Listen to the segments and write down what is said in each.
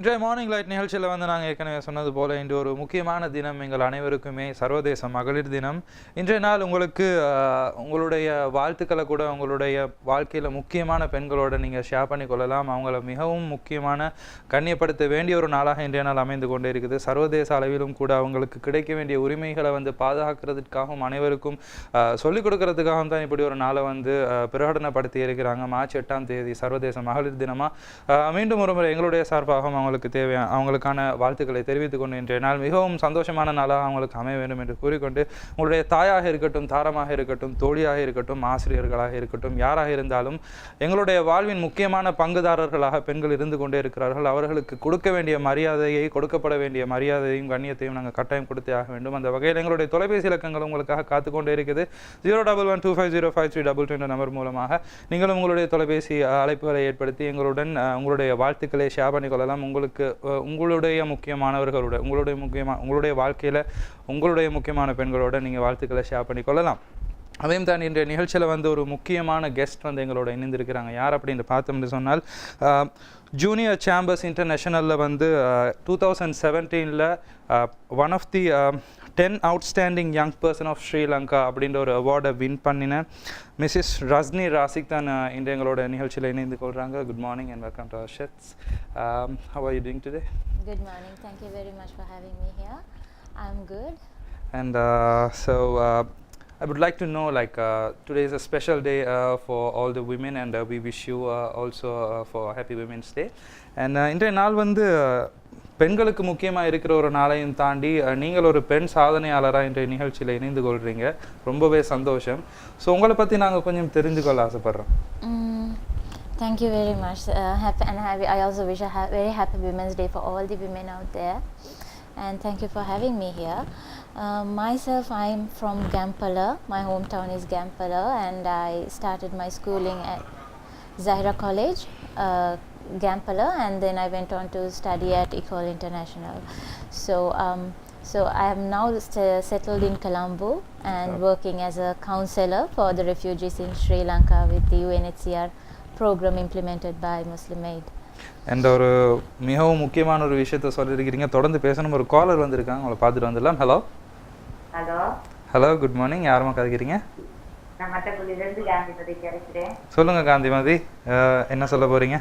இன்றைய morning light நிகழ்ச்சியில் நாங்கள் ஏற்கனவே சொன்னது போல் இன்று ஒரு முக்கியமான தினம் எங்கள் அனைவருக்குமே சர்வதேச மகளிர் தினம். இன்றைய நாள் உங்களுக்கு உங்களுடைய வாழ்த்துக்களை கூட உங்களுடைய வாழ்க்கையில் முக்கியமான பெண்களோடு நீங்கள் ஷேர் பண்ணி கொள்ளலாம். அவங்கள மிகவும் முக்கியமான கண்ணியப்படுத்த வேண்டிய ஒரு நாளாக இன்றைய நாள் அமைந்து கொண்டே இருக்குது. சர்வதேச அளவிலும் கூட அவங்களுக்கு கிடைக்க வேண்டிய உரிமைகளை பாதுகாக்கிறதுக்காகவும் அனைவருக்கும் சொல்லிக் கொடுக்கறதுக்காகவும் தான் இப்படி ஒரு நாளை பிரகடனப்படுத்தி இருக்கிறாங்க. மார்ச் 8ஆம் தேதி சர்வதேச மகளிர் தினமாக மீண்டும் ஒரு முறை எங்களுடைய சார்பாகவும் அவங்களுக்கான வாழ்த்துக்களை தெரிவித்துக் கொண்டு இன்றைய நாள் மிகவும் சந்தோஷமான நாளாக அவங்களுக்கு அமைய வேண்டும் என்று கூறிக்கொண்டு, உங்களுடைய தாயாக இருக்கட்டும், தாரமாக இருக்கட்டும், தோழியாக இருக்கட்டும், ஆசிரியர்களாக இருக்கட்டும், யாராக இருந்தாலும் எங்களுடைய வாழ்வின் முக்கியமான பங்குதாரர்களாக பெண்கள் இருந்து கொண்டே இருக்கிறார்கள். அவர்களுக்கு கொடுக்க வேண்டிய மரியாதையை, கொடுக்கப்பட வேண்டிய மரியாதையும் கண்ணியத்தையும் நாங்கள் கட்டாயம் கொடுத்தே ஆக வேண்டும். அந்த வகையில் எங்களுடைய தொலைபேசி இலக்கங்கள் உங்களுக்காக காத்துக்கொண்டே இருக்குது. 01125053222 என்ற நம்பர் மூலமாக நீங்களும் உங்களுடைய தொலைபேசி அழைப்புகளை ஏற்படுத்தி எங்களுடன் உங்களுடைய வாழ்த்துக்களை ஷேர் பண்ணிக்கொள்ளலாம். உங்களுடைய முக்கியமானவர்களோட உங்களுடைய வாழ்க்கையில் உங்களுடைய முக்கியமான பெண்களோட நீங்கள் வாழ்த்துக்களை ஷேர் பண்ணிக்கொள்ளலாம். அதையும் தான் இன்றைய நிகழ்ச்சியில் ஒரு முக்கியமான கெஸ்ட் எங்களோட இணைந்திருக்கிறாங்க. யார் அப்படின்னு பார்த்தோம்னு சொன்னால், ஜூனியர் சேம்பர்ஸ் இன்டர்நேஷனலில் 2017 one of the 10 outstanding young person of Sri Lanka அப்படின்ற ஒரு அவார்டை வின் பண்ணின மிஸ்ஸஸ் ரஜ்னி ராசிக் தான் இன்று எங்களோட நிகழ்ச்சியில் இணைந்து கொள்கிறாங்க. Good morning and welcome to our shades. How are you doing today? Good morning. Thank you very much for having me here. I'm good. And I would like to know, today is a special day for all the women, and we wish you also for Happy Women's Day. And இன்றைய நாள் பெண்களுக்கு முக்கியமாக இருக்கிற ஒரு நாளையும் தாண்டி நீங்கள் ஒரு பெண் சாதனையாளராக இன்றைய நிகழ்ச்சியில் இணைந்து கொள்கிறீங்க. ரொம்பவே சந்தோஷம். ஸோ உங்களை பற்றி நாங்கள் கொஞ்சம் தெரிஞ்சுக்கொள்ள ஆசைப்பட்றோம். Thank you very much. I also wish a very happy Women's Day for all the women out there. And thank you for having me here. Myself, I'm from Gampala. My hometown is Gampala, and I started my schooling at Zahira College, Gampala, and then I went on to study at Ecole International. So I am now settled in Colombo and working as a counselor for the refugees in Sri Lanka with the UNHCR program implemented by Muslim Aid. And ஒரு மிகவும் முக்கியமான ஒரு விஷயத்தை சொல்லியிருக்கிறீங்க. தொடர்ந்து பேசணும். ஒரு collar வந்திருக்காங்க, அவங்களை பார்த்துட்டு வந்துடலாம். Hello hello, good morning. யாருமா கதைக்கிறீங்க? சொல்லுங்க காந்திமதி, என்ன சொல்ல போறீங்க?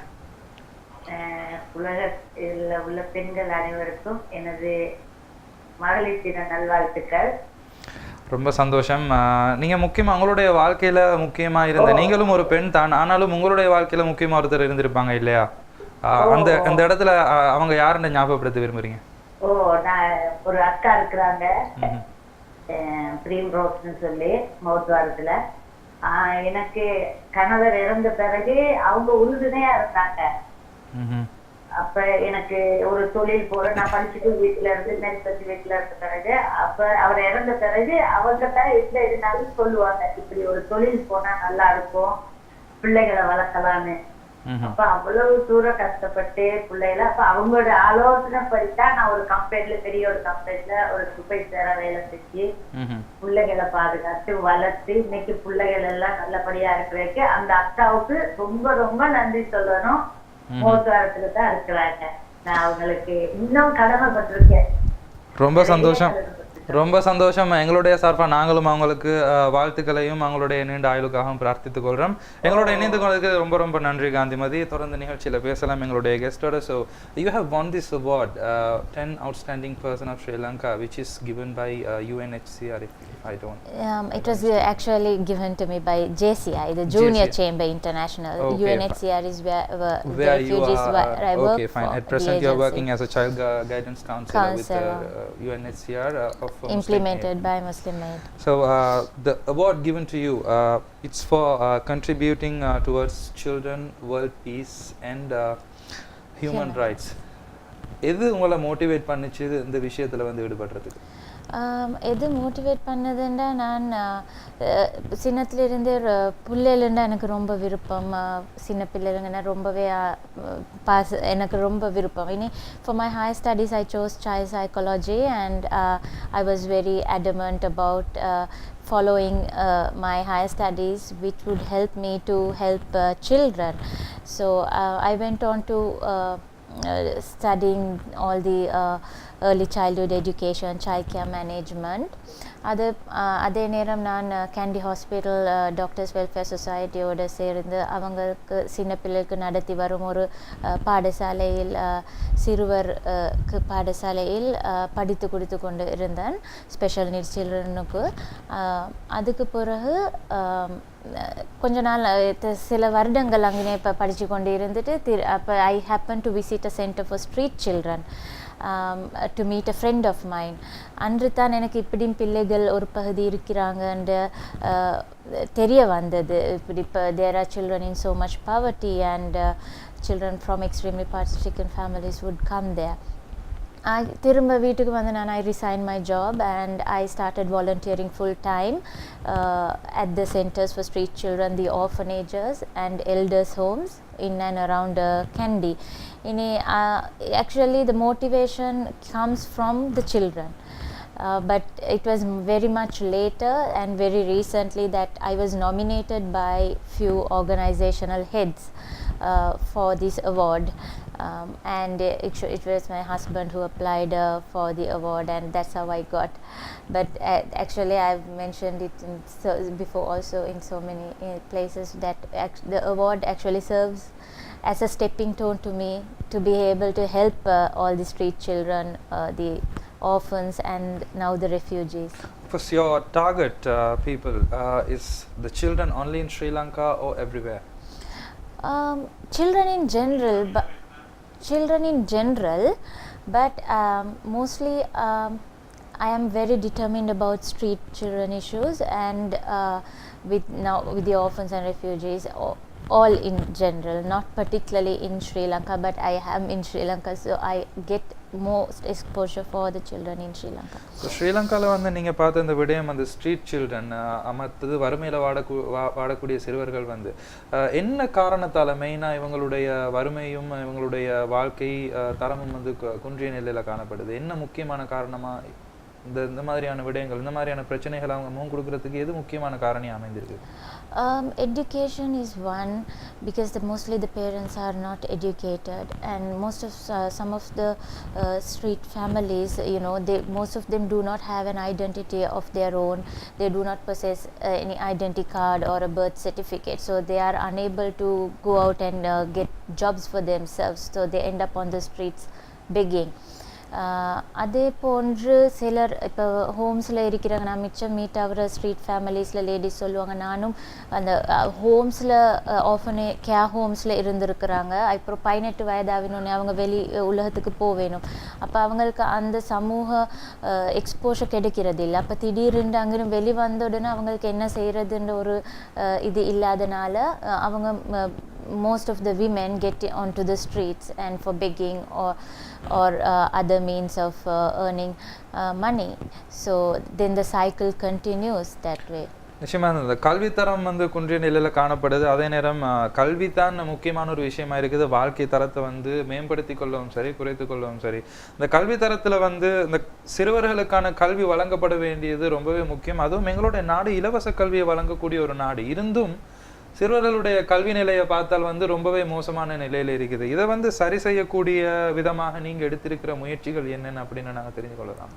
உலகத்தில் உள்ள பெண்கள் அனைவருக்கும் எனது மகளிர் தின நல்வாழ்த்துக்கள். ரொம்ப சந்தோஷம். நீங்கள் முக்கியமாக உங்களுடைய வாழ்க்கையில் முக்கியமாக இருந்த நீங்களும் ஒரு பெண் தான், ஆனாலும் உங்களுடைய வாழ்க்கையில் முக்கியமாக ஒருத்தர் இருந்திருப்பாங்க இல்லையா? அந்த இடத்துல அவங்க யாருன்னு ஞாபகப்படுத்த விரும்புறீங்க? நான் ஒரு அக்கா இருக்கிறாங்க, பிரீம் ரோஸ்ன்னு சொல்லி மௌத்வாரத்துல. எனக்கு கணவர் இறந்த பிறகு அவங்க உறுதுணையா இருந்தாங்க. அப்ப எனக்கு ஒரு தொழில் போற, நான் படிச்சுட்டு வீட்டுல இருந்து நெருப்பத்தி வீட்டுல இருந்த பிறகு, அப்ப அவர் இறந்த பிறகு அவங்க தான் எந்த இருந்தாலும் சொல்லுவாங்க, இப்படி ஒரு தொழில் போனா நல்லா இருக்கும், பிள்ளைகளை வளர்க்கலான்னு. அப்ப அவ்வளவு தூரம் கஷ்டப்பட்டு பிள்ளைகளை, அப்ப அவங்களோட ஆலோசனை படித்தான் நான் ஒரு கம்பெனில, பெரிய ஒரு கம்பெனில ஒரு சூப்பர்வைசரா வேலை செஞ்சு பிள்ளைகளை பாதுகாத்து வளர்த்து இன்னைக்கு பிள்ளைகள் எல்லாம் நல்லபடியா இருக்கிறதுக்கு அந்த அக்காவுக்கு ரொம்ப ரொம்ப நன்றி சொல்லணும். மோசாரத்துல தான் இருக்கிறாங்க. நான் அவங்களுக்கு இன்னும் கடமைப்பட்டிருக்கேன். ரொம்ப சந்தோஷம், ரொம்ப சந்தோஷம். எங்களுடைய சார்பாக நாங்களும் அவங்களுக்கு வாழ்த்துக்களையும் அவங்களுடைய நீண்ட ஆயுளுக்காகவும் பிரார்த்தித்துக் கொள்கிறோம். எங்களோட இணைந்து கொண்டதுக்கு ரொம்ப ரொம்ப நன்றி காந்திமதி. தொடர்ந்து நிகழ்ச்சியில் பேசலாம் எங்களுடைய கெஸ்டோட. So you have won this award, 10 outstanding person of Sri Lanka, which is given by UNHCR, if I don't. It was actually given to me by JCI, the Junior Chamber International. Okay, UNHCR is where the refugees I work. Okay, fine. At present you are working as a child guidance counselor with UNHCR of implemented by Muslim Aid. So the award given to you, it's for contributing towards children, world peace and human rights. எது உங்களை motivate பண்ணிச்சு இந்த விஷயத்துல ஈடுபடுறதுக்கு? எது motivate பண்ணதுன்னா, நான் சின்னத்துலேருந்தே ஒரு பிள்ளைலேருந்து எனக்கு ரொம்ப விருப்பம். சின்ன பிள்ளைங்கன்னா ரொம்பவே எனக்கு ரொம்ப விருப்பம். For my higher studies I chose child psychology, and I was very adamant about following my higher studies, which would help me to help children. So I went on to studying all the early childhood education, child care management. அதே நேரம் நான் candy hospital doctors welfare சொசைட்டியோடு சேர்ந்து அவங்களுக்கு சின்ன பிள்ளைகளுக்கு நடத்தி வரும் ஒரு பாடசாலையில் சிறுவர் பாடசாலையில் படித்து கொடுத்து கொண்டு இருந்தேன் ஸ்பெஷல் நீட்ஸ் சில்ட்ரனுக்கு. அதுக்கு பிறகு கொஞ்ச நாள் சில வருடங்கள் அங்கே இப்போ படித்து கொண்டு இருந்துட்டு அப்போ I happen to visit a centre for street children to meet a friend of mine. அன்று தான் எனக்கு இப்படியும் பிள்ளைகள் ஒரு பகுதி இருக்கிறாங்கன்ற தெரிய வந்தது. இப்படி இப்போ there are children in so much poverty and children from extremely poverty-stricken families would come there. திரும்ப வீட்டுக்கு வந்து நான் I resigned my job and I started volunteering full time at the centers for street children, the orphanages and elders homes in and around Kandy. Actually the motivation comes from the children. But it was very much later and very recently that I was nominated by few organizational heads for this award. And it was my husband who applied for the award, and that's how I got. But actually I've mentioned it before also in so many places that the award actually serves as a stepping stone to me to be able to help all the street children, the orphans and now the refugees. Was your target people is the children only in Sri Lanka or everywhere? Children in general, but mostly I am very determined about street children issues and with the orphans and refugees, all in general, not particularly in Sri Lanka, but I am in Sri Lanka, so I get most exposure for the children in Sri Lanka. So Sri Lanka la வந்து நீங்க பார்த்த இந்த விடயம் அந்த street children அமர்த்தது வறுமையில வாடக்கூடிய சிறுவர்கள் வந்து என்ன காரணத்தால மெயினா இவங்களுடைய வறுமையும் இவங்களுடைய வாழ்க்கை தரமும் வந்து குன்றிய நிலையில காணப்படுது? என்ன முக்கியமான காரணமா இந்த மாதிரியான விடயங்கள் இந்த மாதிரியான பிரச்சனைகள் அவங்க முகம் கொடுக்கறதுக்கு எது முக்கியமான காரணியா அமைந்திருக்கு? Education is one, because mostly the parents are not educated, and most of some of the street families, most of them do not have an identity of their own. They do not possess any identity card or a birth certificate, so they are unable to go out and get jobs for themselves, so they end up on the streets begging. அதே போன்று சிலர் இப்போ ஹோம்ஸில் இருக்கிறாங்க. நான் மிச்சம் meet ஆகிற street ஃபேமிலிஸில் ladies சொல்லுவாங்க, நானும் அந்த ஹோம்ஸில் கேர் ஹோம்ஸில் இருந்திருக்கிறாங்க. அப்புறம் 18 வயதாகணுன்னே அவங்க உலகத்துக்கு போவேணும். அப்போ அவங்களுக்கு அந்த சமூக எக்ஸ்போஷர் கிடைக்கிறது இல்லை. அப்போ திடீர்னு அங்கிருந்து வந்த உடனே அவங்களுக்கு என்ன செய்கிறதுன்ற ஒரு இது இல்லாதனால அவங்க most of the women get onto the streets and for begging or other means of earning money. So then the cycle continues that way. நிச்சயமா இந்த கல்வித்தரம் வந்து குன்றிய நிலையில காணப்படுது. அதே நேரம் கல்வி தான் முக்கியமான ஒரு விஷயமா இருக்குது. வாழ்க்கை தரத்தை வந்து மேம்படுத்தி கொள்ளவும் சரி குறைத்து கொள்ளவும் சரி, இந்த கல்வி தரத்துல வந்து இந்த சிறுவர்களுக்கான கல்வி வழங்கப்பட வேண்டியது ரொம்பவே முக்கியம். அதுவும் எங்களுடைய நாடு இலவச கல்வியை வழங்கக்கூடிய ஒரு நாடு இருந்தும் சிறுவர்களுடைய கல்வி நிலையை பார்த்தால் வந்து ரொம்பவே மோசமான நிலையில இருக்குது. இதை வந்து சரி செய்யக்கூடிய விதமாக நீங்க எடுத்திருக்கிற முயற்சிகள் என்னென்ன அப்படின்னு நாங்கள் தெரிந்து கொள்ளலாம்.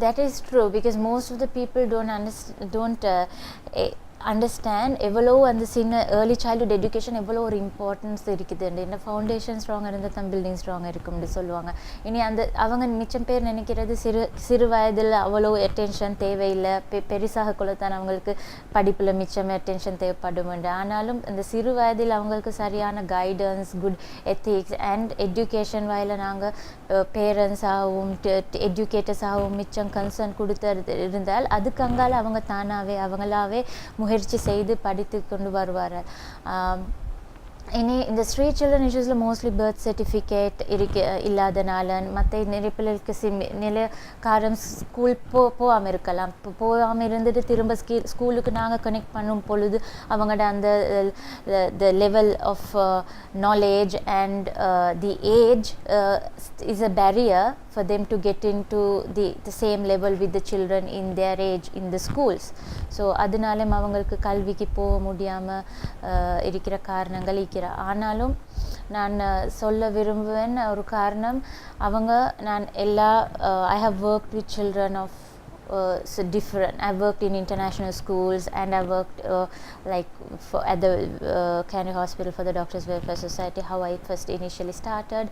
That is true, because most of the people don't understand எவ்வளவு அந்த சின்ன ஏர்லி சைல்டுஹுட் எஜுகேஷன் எவ்வளோ ஒரு இம்பார்ட்டன்ஸ் இருக்குது. இந்த ஃபவுண்டேஷன் ஸ்ட்ராங்காக இருந்தால் தான் பில்டிங் ஸ்ட்ராங்காக இருக்கும்னு சொல்லுவாங்க. இனி அவங்க மிச்சம் பேர் நினைக்கிறது சிறு வயதில் அவ்வளோ அட்டென்ஷன் தேவையில்லை, பெருசாக கொள்ளத்தான் அவங்களுக்கு படிப்பில் மிச்சம் அட்டென்ஷன் தேவைப்படும். ஆனாலும் அந்த சிறு வயதில் அவங்களுக்கு சரியான guidance, good ethics and education வாயில நாங்கள் பேரண்ட்ஸாகவும் எஜுகேட்டர்ஸாகவும் மிச்சம் கன்சர்ன் கொடுத்து இருந்தால் அதுக்கு அங்கால அவங்க அவங்களாவே முயற்சி செய்து படித்து கொண்டு வருவார்கள். இனி இந்த ஸ்ட்ரீட் சில்ட்ரன் இஷ்யூஸில் மோஸ்ட்லி பர்த் சர்டிஃபிகேட் இல்லாதனால மற்ற நிறைய பிள்ளைகளுக்கு நிலைய காரம் ஸ்கூல் போகாமல் இருக்கலாம். போகாமல் இருந்துட்டு திரும்ப ஸ்கூலுக்கு நாங்கள் கனெக்ட் பண்ணும் பொழுது அவங்களோட அந்த the level of knowledge and the age is a barrier for them to get into the same level with the children in their age in the schools. So அதனால அவங்களுக்கு கல்விக்கு போக முடியாமல் இருக்கிற காரணங்கள் இருக்கிற. ஆனாலும் நான் சொல்ல விரும்புவேன் ஒரு காரணம் அவங்க நான் எல்லா I have worked with children of so different. I worked in international schools and I worked like at the Canary Hospital for the Doctors Welfare Society, how I first initially started,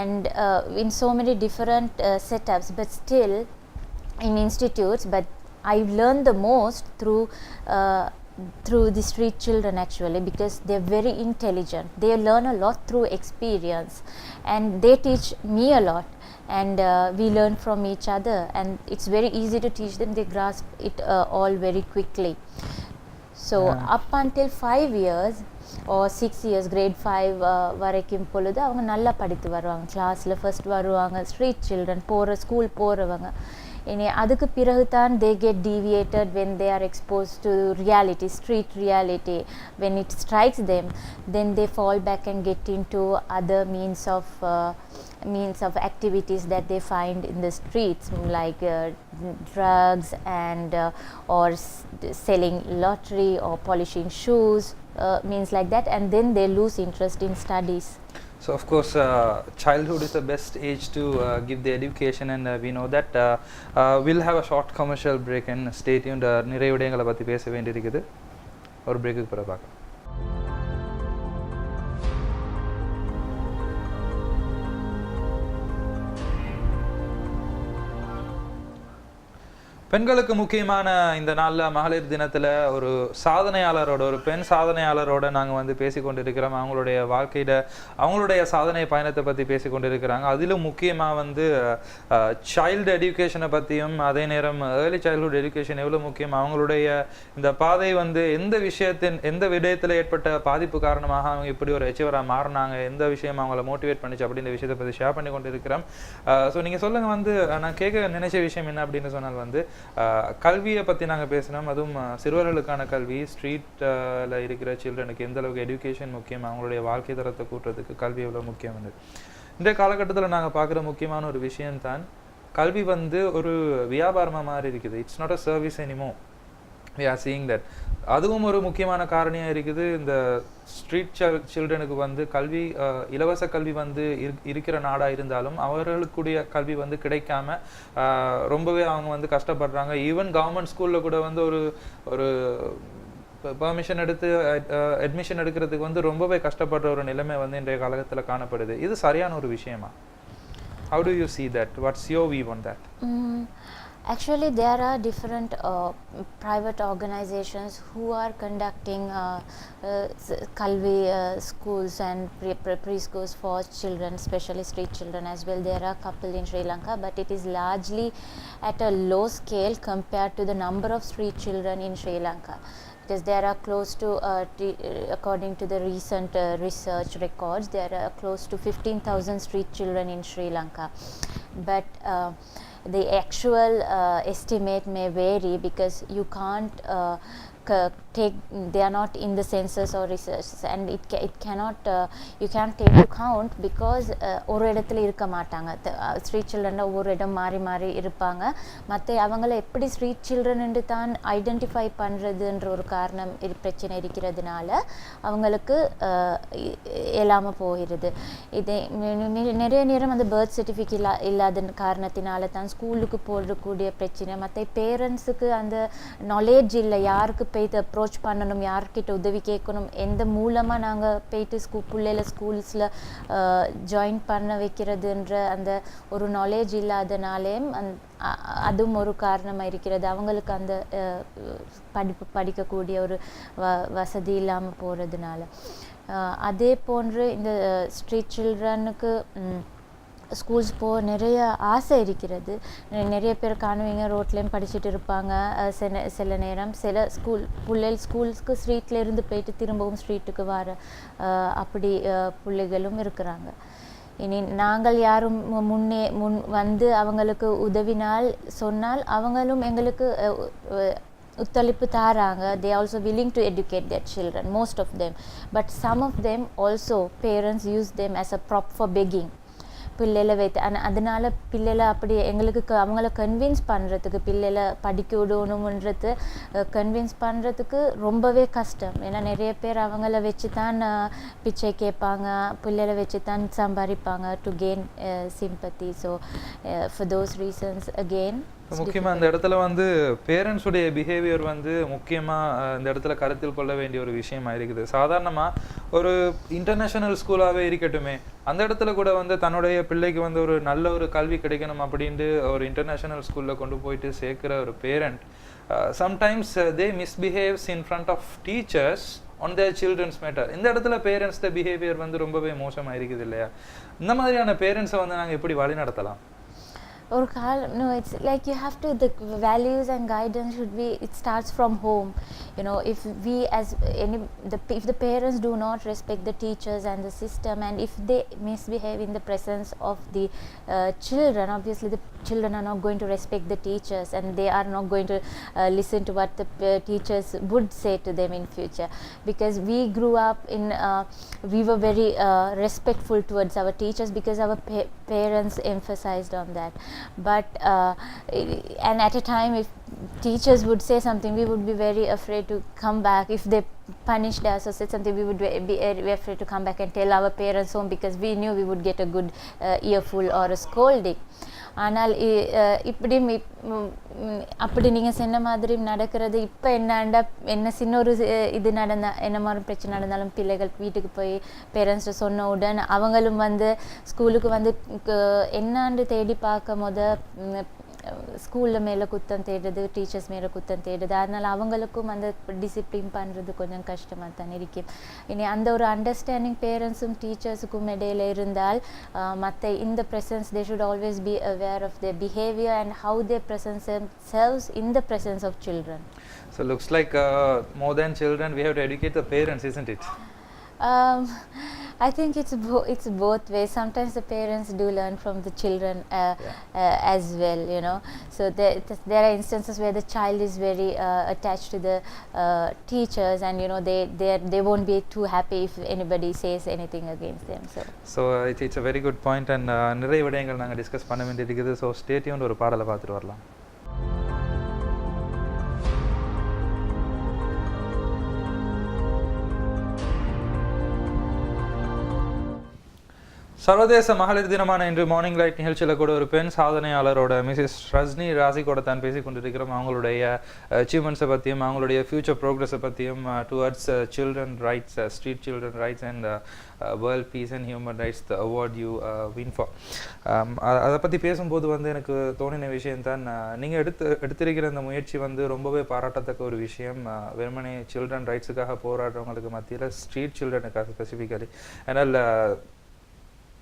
and in so many different setups, but still in institutes. But I learned the most through the street children actually, because they're very intelligent. They learn a lot through experience and they teach me a lot, and we learn from each other, and it's very easy to teach them. They grasp it all very quickly. So up until 5 years or 6 years, grade 5 வரைக்கும் பொழுது அவங்க நல்லா படித்து வருவாங்க, கிளாஸில் first வருவாங்க, street children school போகிறவங்க. இனி அதுக்கு பிறகு தான் they get deviated when they are exposed to reality, street reality. When it strikes them, then they fall back and get into other means of activities that they find in the streets, like drugs and or selling lottery or polishing shoes, means like that, and then they lose interest in studies. So of course childhood is the best age to give the education, and we know that we'll have a short commercial break and stay tuned. நிறைய விடயங்களை பற்றி பேச வேண்டியிருக்குது. ஒரு பிரேக்குக்கு பிறகு பார்க்கலாம். பெண்களுக்கு முக்கியமான இந்த நாளில் மகளிர் தினத்தில் ஒரு சாதனையாளரோட, ஒரு பெண் சாதனையாளரோட நாங்கள் வந்து பேசிக்கொண்டிருக்கிறோம். அவங்களுடைய வாழ்க்கையில் அவங்களுடைய சாதனை பயணத்தை பற்றி பேசிக்கொண்டிருக்கிறாங்க. அதிலும் முக்கியமாக வந்து சைல்டு எஜுகேஷனை பற்றியும், அதே நேரம் ஏர்லி சைல்ட்ஹுட் எஜுகேஷன் எவ்வளோ முக்கியம், அவங்களுடைய இந்த பாதை வந்து எந்த விடயத்தில் ஏற்பட்ட பாதிப்பு காரணமாக அவங்க இப்படி ஒரு அச்சீவராக மாறினாங்க, எந்த விஷயம் அவங்கள மோட்டிவேட் பண்ணிச்சு அப்படின்ற விஷயத்தை பற்றி ஷேர் பண்ணி கொண்டிருக்கிறோம். ஸோ நீங்கள் சொல்லுங்கள் வந்து, நான் கேட்க நினைச்ச விஷயம் என்ன அப்படின்னு சொன்னால் வந்து, கல்வியை பற்றி நாங்கள் பேசினோம். அதுவும் சிறுவர்களுக்கான கல்வி, ஸ்ட்ரீட்டில் இருக்கிற சில்ட்ரனுக்கு எந்த அளவுக்கு எஜுகேஷன் முக்கியம், அவங்களுடைய வாழ்க்கை தரத்தை கூட்டுறதுக்கு கல்வி எவ்வளோ முக்கியம். இன்றைய காலகட்டத்தில் நாங்கள் பார்க்குற முக்கியமான ஒரு விஷயம்தான், கல்வி வந்து ஒரு வியாபாரமாக மாறி இருக்குது. It's not a service any more. we are seeing that. அதுவும் ஒரு முக்கியமான காரணியாக இருக்குது. இந்த ஸ்ட்ரீட் சில்ட்ரனுக்கு வந்து கல்வி, இலவச கல்வி வந்து இருக்கிற நாடாக இருந்தாலும் அவர்களுக்குடைய கல்வி வந்து கிடைக்காம ரொம்பவே அவங்க வந்து கஷ்டப்படுறாங்க. ஈவன் கவர்மெண்ட் ஸ்கூலில் கூட வந்து ஒரு பெர்மிஷன் எடுத்து அட்மிஷன் எடுக்கிறதுக்கு வந்து ரொம்பவே கஷ்டப்படுற ஒரு நிலைமை வந்து இன்றைய காலகட்டத்தில் காணப்படுது. இது சரியான ஒரு விஷயமா? How do you see that? What's your view on that? Actually, there are different private organizations who are conducting Kalvi schools and preschools for children, especially street children as well. There are a couple in Sri Lanka, but it is largely at a low scale compared to the number of street children in Sri Lanka. Because there are close to, according to the recent research records, there are close to 15,000 street children in Sri Lanka. But the actual estimate may vary, because you can't take, they are not in the census or research, and it cannot, you can't take to count, because ஒரு இடத்துல இருக்க மாட்டாங்க. Street children ஒவ்வொரு இடம் மாறி மாறி இருப்பாங்க. மற்ற அவங்கள எப்படி ஸ்ட்ரீட் சில்ட்ரன் என்று தான் ஐடென்டிஃபை பண்ணுறதுன்ற ஒரு காரணம் பிரச்சனை இருக்கிறதுனால அவங்களுக்கு இல்லாமல் போகிறது. இதே நிறைய நேரம் அந்த பர்த் சர்டிஃபிகேட் இல்லாத காரணத்தினால தான் ஸ்கூலுக்கு போடக்கூடிய பிரச்சனை. மற்ற பேரண்ட்ஸுக்கு அந்த நாலேஜ் இல்லை, யாருக்கு போய்ட்டு அப்ரோச் பண்ணணும், யார்கிட்ட உதவி கேட்கணும், எந்த மூலமாக நாங்கள் போய்ட்டு பிள்ளைல ஸ்கூல்ஸில் ஜாயின் பண்ண வைக்கிறதுன்ற அந்த ஒரு நாலேஜ் இல்லாதனாலேயும் அதுவும் ஒரு காரணமாக இருக்கிறது. அவங்களுக்கு அந்த படிக்கக்கூடிய ஒரு வசதி இல்லாமல் போகிறதுனால. அதே போன்று இந்த ஸ்ட்ரீட் சில்ட்ரனுக்கு ஸ்கூல்ஸ் போக நிறைய ஆசை இருக்கிறது. நிறைய பேர் காணுவீங்க, ரோட்லேயும் படிச்சுட்டு இருப்பாங்க. சில நேரம் சில ஸ்கூல்ஸ்க்கு ஸ்ட்ரீட்ல இருந்து போயிட்டு திரும்பவும் ஸ்ட்ரீட்டுக்கு வர அப்படி பிள்ளைகளும் இருக்கிறாங்க. இனி நாங்கள் யாரும் முன் வந்து அவங்களுக்கு உதவினால் சொன்னால் அவங்களும் எங்களுக்கு ஒத்துழைப்பு தாராங்க. they also willing to educate their children, most of them, but some of them also parents use them as a prop for begging. பிள்ளைகளை வைத்து அதனால பிள்ளைகளை அப்படி எங்களுக்கு அவங்கள கன்வின்ஸ் பண்ணுறதுக்கு பிள்ளைகளை படிக்க விடணுன்றது கன்வின்ஸ் பண்ணுறதுக்கு ரொம்பவே கஷ்டம். ஏன்னா நிறைய பேர் அவங்கள வச்சு தான் பிச்சை கேட்பாங்க, பிள்ளைகளை வச்சு தான் சம்பாதிப்பாங்க to gain sympathy. So for those reasons again முக்கியமாக இந்த இடத்துல வந்து பேரண்ட்ஸுடைய பிஹேவியர் வந்து முக்கியமாக இந்த இடத்துல கருத்தில் கொள்ள வேண்டிய ஒரு விஷயமா இருக்குது. சாதாரணமாக ஒரு இன்டர்நேஷ்னல் ஸ்கூலாகவே இருக்கட்டுமே, அந்த இடத்துல கூட வந்து தன்னுடைய பிள்ளைக்கு வந்து ஒரு நல்ல ஒரு கல்வி கிடைக்கணும் அப்படின்ட்டு ஒரு இன்டர்நேஷ்னல் ஸ்கூலில் கொண்டு போயிட்டு சேர்க்குற ஒரு parent sometimes they misbehaves in front of teachers on their children's matter. இந்த இடத்துல பேரண்ட்ஸ் பிஹேவியர் வந்து ரொம்பவே மோசமாக இருக்குது இல்லையா? இந்த மாதிரியான பேரண்ட்ஸை வந்து நாங்கள் எப்படி வழி நடத்தலாம்? or no, it's like you have to, the values and guidance should be, it starts from home. You know, if we as if the parents do not respect the teachers and the system, and if they misbehave in the presence of the children, obviously the children are not going to respect the teachers, and they are not going to listen to what the teachers would say to them in future. Because we grew up in we were very respectful towards our teachers because our parents emphasized on that. But and at a time if teachers would say something, we would be very afraid to come back. If they punished us or said something, we would be afraid to come back and tell our parents home, because we knew we would get a good earful or a scolding. ஆனால் இப்படி அப்படி நீங்கள் சொன்ன மாதிரி நடக்கிறது இப்போ என்ன சின்ன ஒரு இது என்ன மாதிரி பிரச்சனை நடந்தாலும் பிள்ளைகள் வீட்டுக்கு போய் பேரண்ட்ஸ்ட்டு சொன்ன உடனே அவங்களும் வந்து ஸ்கூலுக்கு வந்து என்னான்னு தேடி பார்க்க ஸ்கூலில் மேலே குத்தம் தேடுறது, டீச்சர்ஸ் மேலே குத்தம் தேடுறது. அதனால் அவங்களுக்கும் அந்த டிசிப்ளின் பண்ணுறது கொஞ்சம் கஷ்டமாக தான் இருக்கும். இனி அந்த ஒரு அண்டர்ஸ்டாண்டிங் பேரண்ட்ஸும் டீச்சர்ஸுக்கும் இடையில இருந்தால் மற்ற இந்த presence they should always be aware of their behavior and how they present themselves in the presence of children. So looks like more than children we have to educate the parents, isn't it? I think it's both ways. Sometimes the parents do learn from the children as well, you know. So there are instances where the child is very attached to the teachers, and you know they won't be too happy if anybody says anything against them. So it's a very good point, and நிறைய விடயங்கள் நாங்கள் discuss பண்ண வேண்டியிருக்குது. So stay tuned, ஒரு பாடலை பார்த்துட்டு வரலாம். சர்வதேச மகளிர் தினமான இன்று மார்னிங் லைட் நிகழ்ச்சியில் கூட ஒரு பெண் சாதனையாளரோட மிஸ்ஸஸ் ரஜினி ராசிகோட தான் பேசி கொண்டிருக்கிறோம். அவங்களுடைய அச்சீவ்மெண்ட்ஸை பற்றியும் அவங்களுடைய ஃபியூச்சர் ப்ரோக்ரஸை பற்றியும் towards children rights, street children rights and world peace and human rights, the award you win for. அதை பற்றி பேசும்போது வந்து எனக்கு தோணின விஷயம்தான், நீங்கள் எடுத்திருக்கிற அந்த முயற்சி வந்து ரொம்பவே பாராட்டத்தக்க ஒரு விஷயம். வெறுமனே சில்ட்ரன் ரைட்ஸுக்காக போராடுறவங்களுக்கு மத்தியில் ஸ்ட்ரீட் சில்ட்ரனுக்காக ஸ்பெசிஃபிக்கலி. அதனால்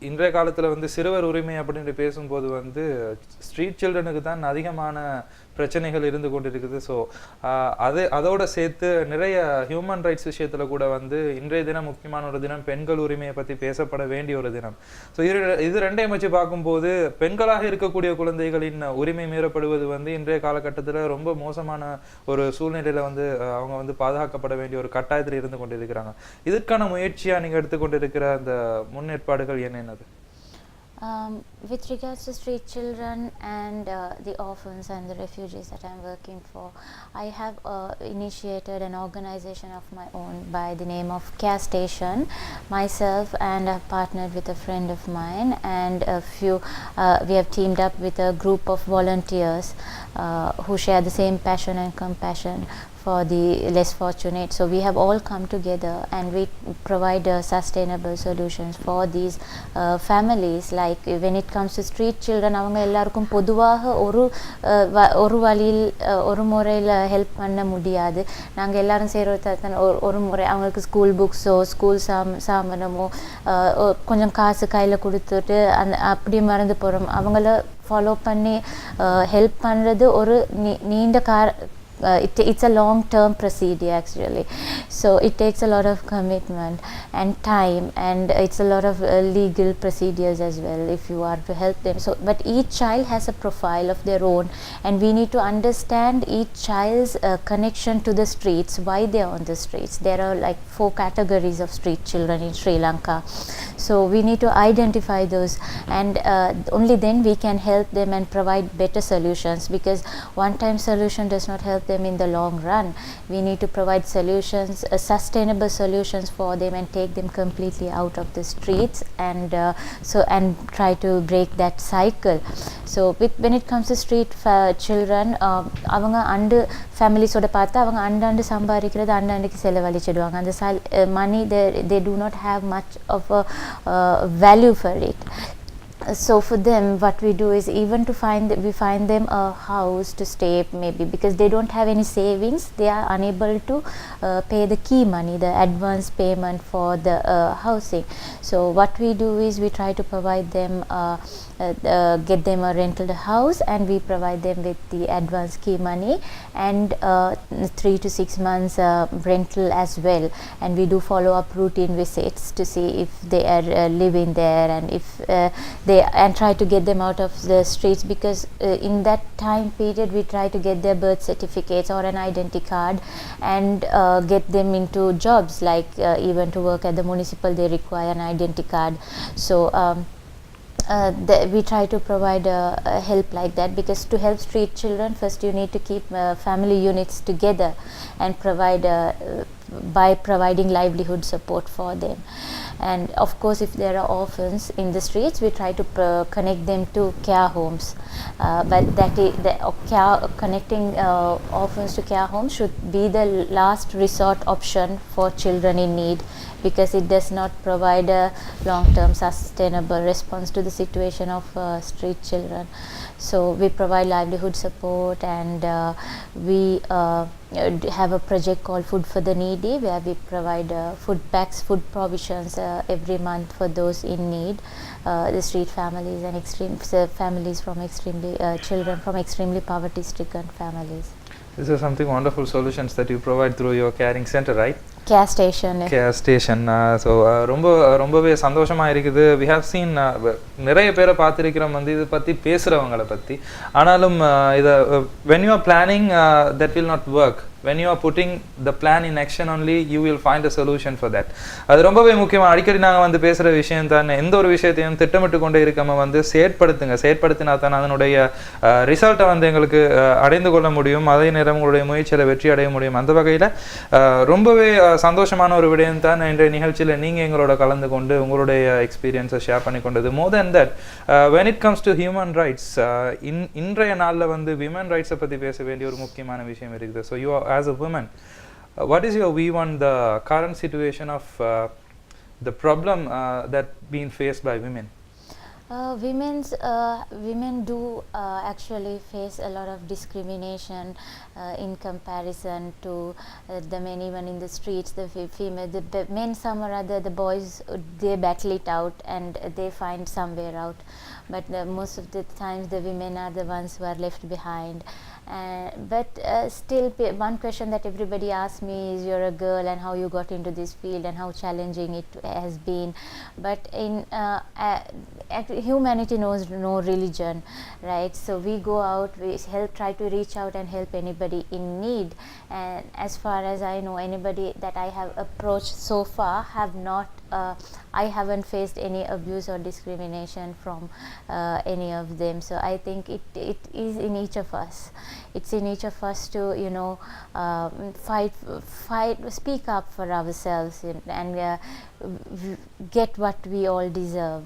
இன்றைய காலத்தில் வந்து சிறுவர் உரிமை அப்படின்னு பேசும்போது வந்து ஸ்ட்ரீட் சில்ட்ரனுக்கு தான் அதிகமான பிரச்சனைகள் இருந்து கொண்டு இருக்குது. ஸோ அதோட சேர்த்து நிறைய ஹியூமன் ரைட்ஸ் விஷயத்தில் கூட வந்து இன்றைய தினம் முக்கியமான ஒரு தினம், பெண்கள் உரிமையை பற்றி பேசப்பட வேண்டிய ஒரு தினம். ஸோ இது ரெண்டையும் வச்சு பார்க்கும்போது பெண்களாக இருக்கக்கூடிய குழந்தைகளின் உரிமை மீறப்படுவது வந்து இன்றைய காலகட்டத்தில் ரொம்ப மோசமான ஒரு சூழ்நிலையில் வந்து அவங்க வந்து பாதுகாக்கப்பட வேண்டிய ஒரு கட்டாயத்தில் இருந்து கொண்டு இருக்கிறாங்க. இதற்கான முயற்சியாக நீங்கள் எடுத்துக்கொண்டிருக்கிற அந்த முன்னேற்பாடுகள் என்னென்னது? With regards to street children and the orphans and the refugees that I'm working for, I have initiated an organization of my own by the name of Care Station. Myself and I've partnered with a friend of mine, and we have teamed up with a group of volunteers who share the same passion and compassion for the less fortunate. So we have all come together and we provide sustainable solutions for these families. Like when it comes to street children, அவங்க எல்லாருக்கும் பொதுவாக ஒரு வழியில் ஒரு முறையில் help பண்ண முடியாது. நாங்கள் எல்லாரும் செய்கிற ஒரு முறை அவங்களுக்கு ஸ்கூல் புக்ஸோ ஸ்கூல் சாமானமோ கொஞ்சம் காசு கையில் கொடுத்துட்டு அப்படி மறந்து போகிறோம். அவங்கள ஃபாலோ பண்ணி ஹெல்ப் பண்ணுறது ஒரு நீண்ட it's a long-term procedure actually, so it takes a lot of commitment and time, and it's a lot of legal procedures as well if you are to help them. So but each child has a profile of their own, and we need to understand each child's connection to the streets, why they are on the streets. There are like 4 categories of street children in Sri Lanka, so we need to identify those, and only then we can help them and provide better solutions, because one time solution does not help them in the long run. We need to provide solutions, sustainable solutions for them, and take them completely out of the streets, and and try to break that cycle. So when it comes to street children, அவங்க and ஃபேமிலிஸோட பார்த்தா அவங்க அண்டாண்டு சம்பாதிக்கிறது அண்டாண்டுக்கு செலவழிச்சிடுவாங்க. அந்த money they do not have much of a value for it. So for them what we do is, even to we find them a house to stay, maybe because they don't have any savings, they are unable to pay the key money, the advance payment for the housing. So what we do is we try to provide them get them a rental house, and we provide them with the advance key money and 3 to 6 months rental as well, and we do follow up routine visits to see if they are living there, and if and try to get them out of the streets, because in that time period we try to get their birth certificates or an identity card, and get them into jobs, like even to work at the municipal they require an identity card. So we try to provide help like that, because to help street children, first you need to keep family units together and provide by providing livelihood support for them. And of course if there are orphans in the streets, we try to connect them to care homes, but that is connecting orphans to care homes should be the last resort option for children in need, because it does not provide a long-term sustainable response to the situation of street children. So we provide livelihood support, and we have a project called Food for the Needy, where we provide food packs, food provisions every month for those in need, the street families and families from extremely children from extremely poverty stricken families. This is something wonderful solutions that you provide through your caring center, right? Care station. Care station. So ரொம்பவே சந்தோஷமா இருக்குது. We have seen நிறைய பேரை பார்த்திருக்கிறோம் வந்து இத பத்தி பேசுறவங்கள பத்தி. ஆனாலும் இத when you are planning that will not work. When you are putting the plan in action only, you will find a solution for that. அது ரொம்பவே முக்கியமா. அடிக்கடி நாங்க வந்து பேசுற விஷயம் தான், எந்த ஒரு விஷயத்தையும் திட்டமிட்டு கொண்டே இருக்காம வந்து செயற்படுத்தினா தான் அதனுடைய ரிசல்ட்டை வந்து எங்களுக்கு அடைந்து கொள்ள முடியும், அதே நேரம் உங்களுடைய முயற்சியில வெற்றி அடைய முடியும். அந்த வகையில ரொம்பவே சந்தோஷமான ஒரு விடயம் தான் இன்றைய நிகழ்ச்சியில நீங்க எங்களோட கலந்து கொண்டு உங்களுடைய எக்ஸ்பீரியன்ஸை ஷேர் பண்ணி கொண்டது. More than that, when it comes to human rights, இன்றைய நாள்ல வந்து விமன் ரைட்ஸை பத்தி பேச வேண்டிய ஒரு முக்கியமான விஷயம் இருக்குது. So you are as a woman, what is your view on the current situation of the problem that being faced by women? Women do actually face a lot of discrimination in comparison to the men even in the streets. The female, the men, some or other, the boys, they battle it out and they find somewhere out, but most of the times the women are the ones who are left behind. But still one question that everybody asks me is, you're a girl and how you got into this field and how challenging it has been. But in humanity knows no religion, right? So we go out, we try to reach out and help anybody in need, and as far as I know, anybody that I have approached so far I haven't faced any abuse or discrimination from any of them. So I think it is in each of us. It's in each of us to fight, speak up for ourselves, and get what we all deserve.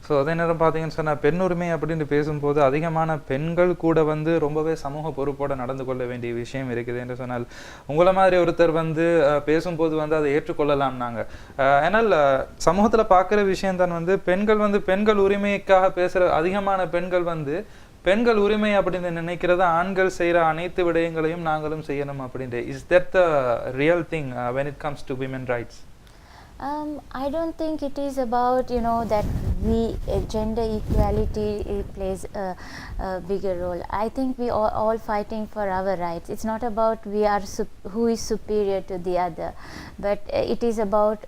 So அதே நேரம் பார்த்தீங்கன்னு சொன்னால் பெண் உரிமை அப்படின்னு பேசும்போது அதிகமான பெண்கள் கூட வந்து ரொம்பவே சமூக பொறுப்போடு நடந்து கொள்ள வேண்டிய விஷயம் இருக்குது என்று சொன்னால், உங்களை மாதிரி ஒருத்தர் வந்து பேசும்போது வந்து அதை ஏற்றுக்கொள்ளலாம்னாங்க. ஆனால் சமூகத்தில் பார்க்குற விஷயம் தான் வந்து பெண்கள் உரிமைக்காக பேசுகிற அதிகமான பெண்கள் வந்து பெண்கள் உரிமை அப்படின்னு நினைக்கிறத ஆண்கள் செய்கிற அனைத்து விடயங்களையும் நாங்களும் செய்யணும் அப்படின்ட்டு. Is that the real thing when it comes to women rights? I don't think it is about that gender equality plays a bigger role. I think we are all fighting for our rights. It's not about who is superior to the other, but it is about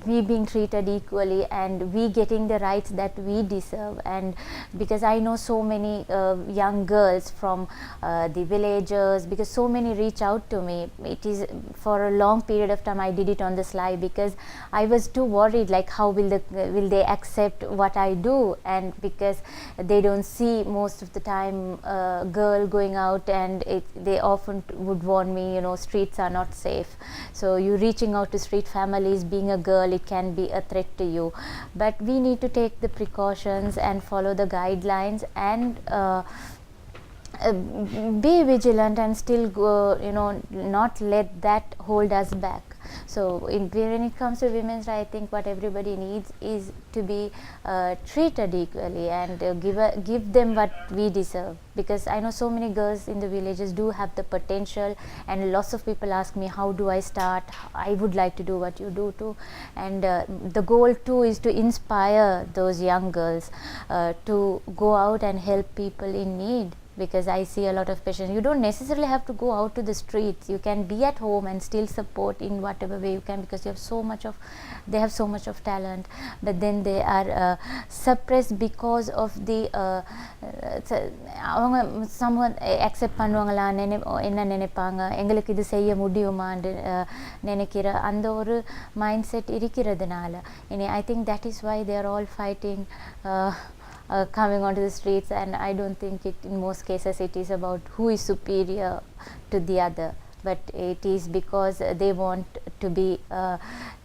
we being treated equally and we getting the rights that we deserve. And because I know so many young girls from the villages, because so many reach out to me. It is for a long period of time I did it on the sly because I was too worried, like how will they accept what I do, and because they don't see most of the time a girl going out, and they often would warn me, you know, streets are not safe, so you reaching out to street families, being a girl, it can be a threat to you. But we need to take the precautions and follow the guidelines and be vigilant and still go, you know, not let that hold us back. So when it comes to women's rights, I think what everybody needs is to be treated equally and give them what we deserve. Because I know so many girls in the villages do have the potential, and lots of people ask me, how do I start? I would like to do what you do too. And the goal too is to inspire those young girls to go out and help people in need. Because I see a lot of patients, you don't necessarily have to go out to the streets, you can be at home and still support in whatever way you can, because they have so much of talent, but then they are suppressed because of the someone accept பண்ணுவாங்களா, என்ன நினைப்பாங்க, எங்களுக்கு இது செய்ய முடியுமான்னு நினைக்கிற அந்த ஒரு மைண்ட் செட் இருக்கிறதுனால, I think that is why they are all fighting coming onto the streets. And I don't think in most cases it is about who is superior to the other, but it is because they want to be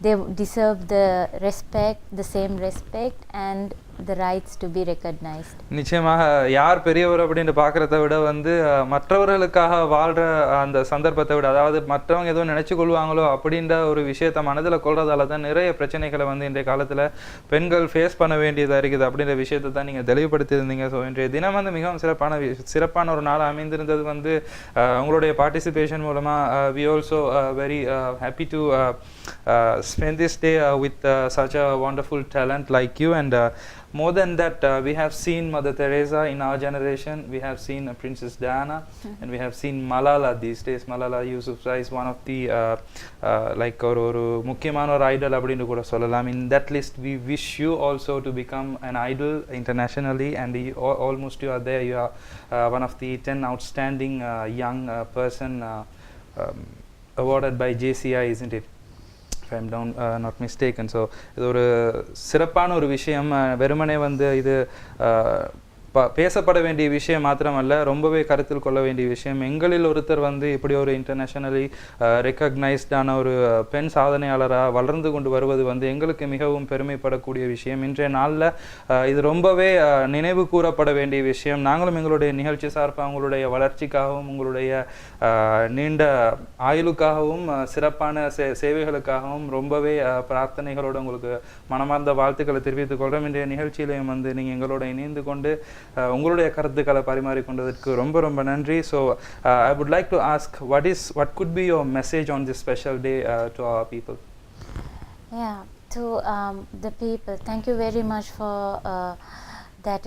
they deserve the respect, the same respect and the rights to be recognized. நிச்சயமாக யார் பெரியவர் அப்படின்னு பார்க்கறத விட வந்து மற்றவர்களுக்காக வாழ்ற அந்த சந்தர்ப்பத்தை விட, அதாவது மற்றவங்க ஏதோ நினைச்சு கொள்வாங்களோ அப்படின்ற ஒரு விஷயத்த மனதில் கொள்றதால தான் நிறைய பிரச்சனைகளை வந்து இன்றைய காலத்தில் பெண்கள் ஃபேஸ் பண்ண வேண்டியதாக இருக்குது அப்படின்ற விஷயத்தை தான் நீங்கள் தெளிவுபடுத்தியிருந்தீங்க. ஸோ இன்றைய தினம் வந்து மிகவும் சிறப்பான ஒரு நாள் அமைந்திருந்தது வந்து உங்களுடைய பார்ட்டிசிபேஷன் மூலமாக. We also very happy to spend this day with such a wonderful talent like you. And more than that, we have seen Mother Teresa in our generation, we have seen Princess Diana, and we have seen Malala these days. Malala Yousafzai is one of the like oru mukkiyamaana or idol அப்படினு கூட சொல்லலாம். In that list we wish you also to become an idol internationally, and almost you are there. You are one of the 10 outstanding young person awarded by JCI, isn't it? If I'm not mistaken. So இது ஒரு சிறப்பான ஒரு விஷயம். வெறுமனே வந்து இது பேசப்பட வேண்டிய விஷயம் மாத்திரமல்ல, ரொம்பவே கருத்தில் கொள்ள வேண்டிய விஷயம். எங்களில் ஒருத்தர் வந்து இப்படி ஒரு இன்டர்நேஷனலி ரெக்கக்னைஸ்டான ஒரு பெண் சாதனையாளராக வளர்ந்து கொண்டு வருவது வந்து எங்களுக்கு மிகவும் பெருமைப்படக்கூடிய விஷயம். இன்றைய நாளில் இது ரொம்பவே நினைவு கூறப்பட வேண்டிய விஷயம். நாங்களும் எங்களுடைய நிகழ்ச்சி சார்பாக உங்களுடைய வளர்ச்சிக்காகவும் உங்களுடைய நீண்ட ஆயுளுக்காகவும் சிறப்பான சேவைகளுக்காகவும் ரொம்பவே பிரார்த்தனைகளோடு உங்களுக்கு மனமார்ந்த வாழ்த்துக்களை தெரிவித்துக் கொள்கிறோம். இன்றைய நிகழ்ச்சியிலையும் வந்து நீங்கள் எங்களோட இணைந்து கொண்டு உங்களுடைய கருத்துக்களை பரிமாறிக்கொண்டதற்கு ரொம்ப ரொம்ப நன்றி. So I would like to ask, what could be your message on this special day to our people? Yeah, to the people, thank you very much for that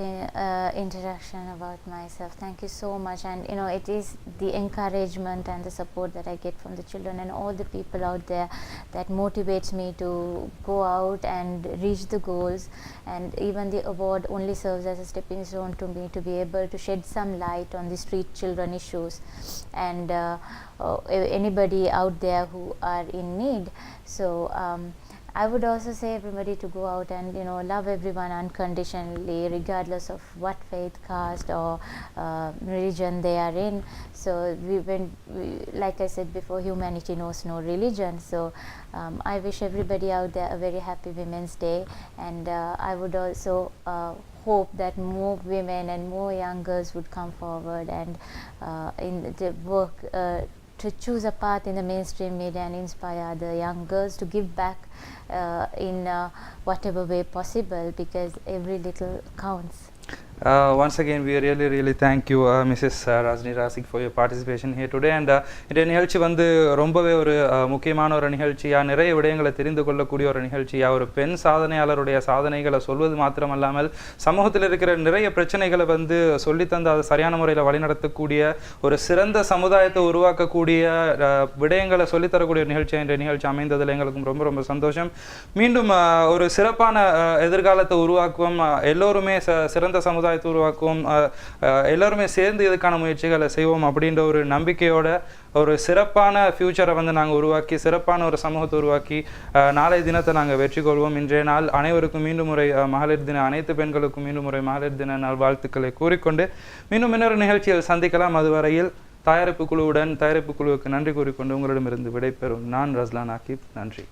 introduction about myself. Thank you so much. And you know, it is the encouragement and the support that I get from the children and all the people out there that motivates me to go out and reach the goals. And even the award only serves as a stepping stone to me to be able to shed some light on the street children issues and anybody out there who are in need. So I would also say everybody to go out and, you know, love everyone unconditionally, regardless of what faith, caste or religion they are in. So like I said before, humanity knows no religion. So I wish everybody out there a very happy Women's Day. And I would also hope that more women and more young girls would come forward and in the work to choose a path in the mainstream media and inspire the young girls to give back in whatever way possible, because every little counts. Once again, we really thank you, Mrs. Rajni Rasik, for your participation here today. And இந்த நிகழ்ச்சி வந்து ரொம்பவே ஒரு முக்கியமான ஒரு நிகழ்ச்சியா, நிறைய விடயங்களை தெரிந்து கொள்ளக்கூடிய ஒரு நிகழ்ச்சியா, ஒரு பெண் சாதனையாளருடைய சாதனைகளை சொல்வது மாத்திரமல்லாமல் சமூகத்தில் இருக்கிற நிறைய பிரச்சனைகளை வந்து சொல்லித்தந்து அதை சரியான முறையில் வழிநடத்தக்கூடிய ஒரு சிறந்த சமுதாயத்தை உருவாக்கக்கூடிய விடயங்களை சொல்லித்தரக்கூடிய நிகழ்ச்சியா இந்த நிகழ்ச்சி அமைந்ததில் எங்களுக்கும் ரொம்ப ரொம்ப சந்தோஷம். மீண்டும் ஒரு சிறப்பான எதிர்காலத்தை உருவாக்குவோம், எல்லோருமே சிறந்த சமுதாயத்தை உருவாக்குவோம், எல்லாருமே சேர்ந்து இதுக்கான முயற்சிகளை செய்வோம் அப்படின்ற ஒரு நம்பிக்கையோட ஒரு சிறப்பான ஃபியூச்சரை வந்து நாங்கள் உருவாக்கி சிறப்பான ஒரு சமூகத்தை உருவாக்கி நாளைய தினத்தை நாங்கள் வெற்றி கொள்வோம். இன்றைய நாள் அனைவருக்கும் மீண்டும் முறை மகளிர் தின, அனைத்து பெண்களுக்கும் மீண்டும் முறை மகளிர் தின நாள் வாழ்த்துக்களை கூறிக்கொண்டு மீண்டும் இன்னொரு நிகழ்ச்சியில் சந்திக்கலாம். அதுவரையில் தயாரிப்பு குழுவுக்கு நன்றி கூறிக்கொண்டு உங்களிடமிருந்து விடைபெறும் நான் ரஸ்லான் ஆகிப். நன்றி.